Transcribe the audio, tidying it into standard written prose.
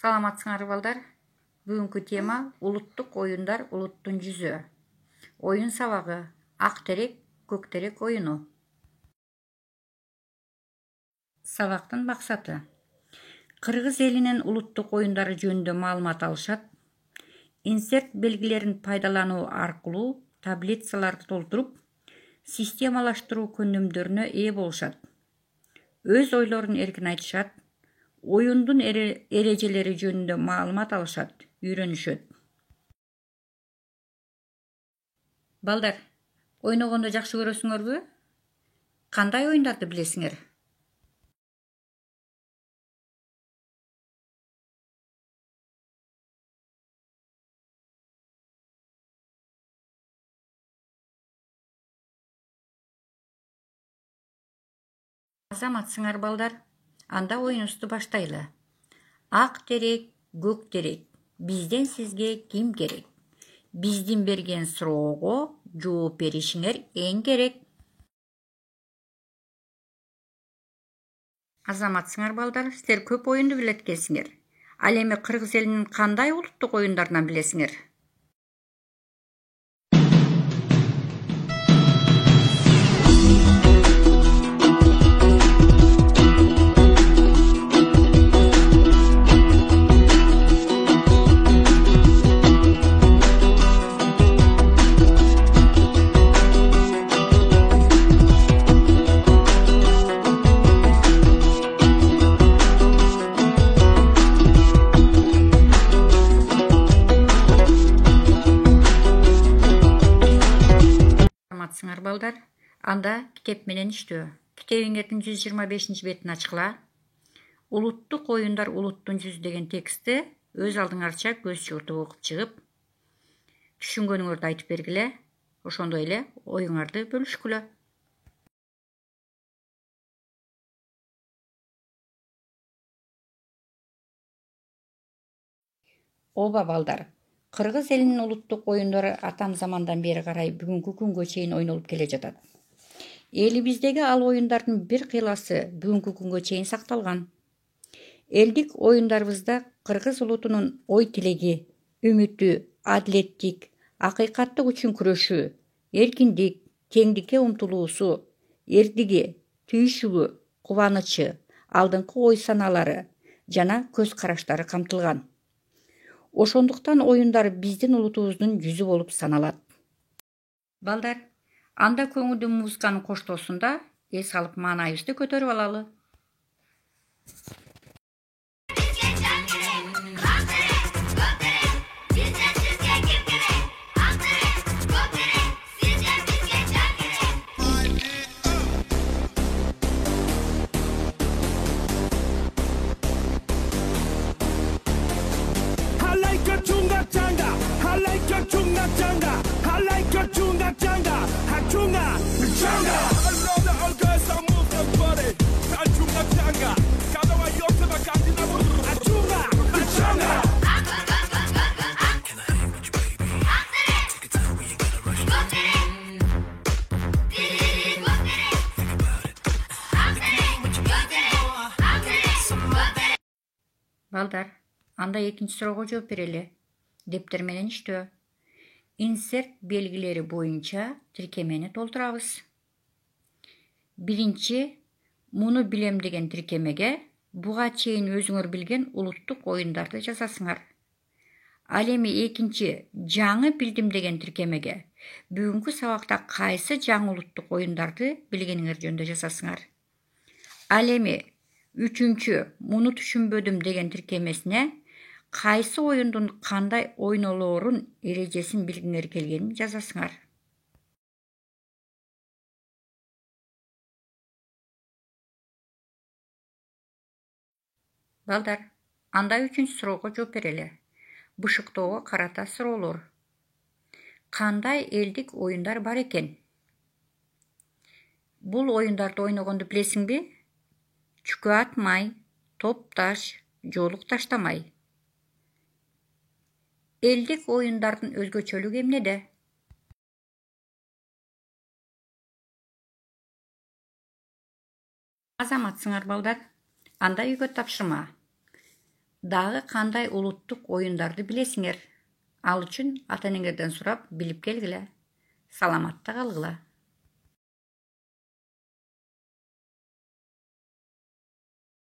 Саламатсыңар балдар. Бүгүнкү тема улуттук оюндар, улуттун жүзү. Оюн сабагы, ак терек, көк терек оюну. Сабактын максаты. Кыргыз элинин улуттук оюндары жөнүндө маалымат алышат. Инсерт белгилерин пайдалануу аркылуу таблицаларды толтуруп, системалаштыруу көндүмдөрүнө ээ болушат. Өз ойлорун эркин айтышат. Оюндун эрежелери жөнүндө маалымат алышат, үйрөнүшөт. Балдар, ойногонду жакшы көрөсүңөрбү? Кандай оюндарды билесиңер? Азаматсыңар балдар. Анда оюнубузду баштайлы. Ак терек, көк терек. Бизден сизге ким керек? Биздин берген суроого жооп беришиңер эң керек. Азаматсыңар балдар, силер көп оюнду билет экенсиңер. Ал эми Кыргыз элинин кандай улуттук оюндарынан билесиңер? Азаматсыңар балдар, анда китеп менен иштөө. Китебиңердин 125 бетин ачкыла. Улуттук оюндар, улуттун жүзү деген текстти өз алдыңарча көз чыгытып окуп чыгып, түшүнгөнүңөрдү айтып бергиле. Ошондой эле оюңарды бөлүшкүлө. Оба балдар. Кыргыз элинин улуттук оюндары атам замандан бери карай бүгүнкү күнгө чейин ойнолуп келе жатат. Элибиздеги ал оюндардын бир кыйласы бүгүнкү күнгө чейин сакталган. Элдик оюндарыбызда кыргыз улутунун ой тилеги, үмүтү, адилеттик, акыйкаттык үчүн күрөшү, эркиндик, теңдикке умтулуусу, эрдиги, түйшүгү, кубанычы, алдыңкы ой санаалары жана көз караштары камтылган. Ошондуктан оюндар биздин улутубуздун жүзү болуп саналат. Балдар, анда көңүлдүү музыканын коштоосунда эс алып маанайыбызды көтөрүп алалы. Балдар, анда экинчи суроого жооп берели. Дептер менен иштөө. Инсерт белгилери боюнча тиркемени толтурабыз. Биринчи, муну билем деген тиркемеге буга чейин өзүңөр билген улуттук оюндарды жазасыңар. Ал эми экинчи, жаңы билдим деген тиркемеге бүгүнкү сабакта кайсы жаңы улуттук оюндарды билгениңер жөнүндө жазасыңар. Ал эми үчүнчү, муну түшүнбөдүм деген тиркемесине кайсы оюндун кандай ойнолоорун эрежесин билгиңер келгенин жазасыңар. Балдар, анда үчүнчү суроого жооп берели. Бышыктоого карата суроолор. Кандай элдик оюндар бар экен? Бул оюндарды ойногонду билесиңби? Чүкө атмай, топ таш, жоолук таштамай. Элдик оюндардын өзгөчөлүгү эмнеде? Азаматсыңар балдар. Анда үйгө тапшырма. Дагы кандай улуттук оюндарды билесиңер? Ал үчүн ата энеңерден сурап билип келгиле. Саламатта калгыла.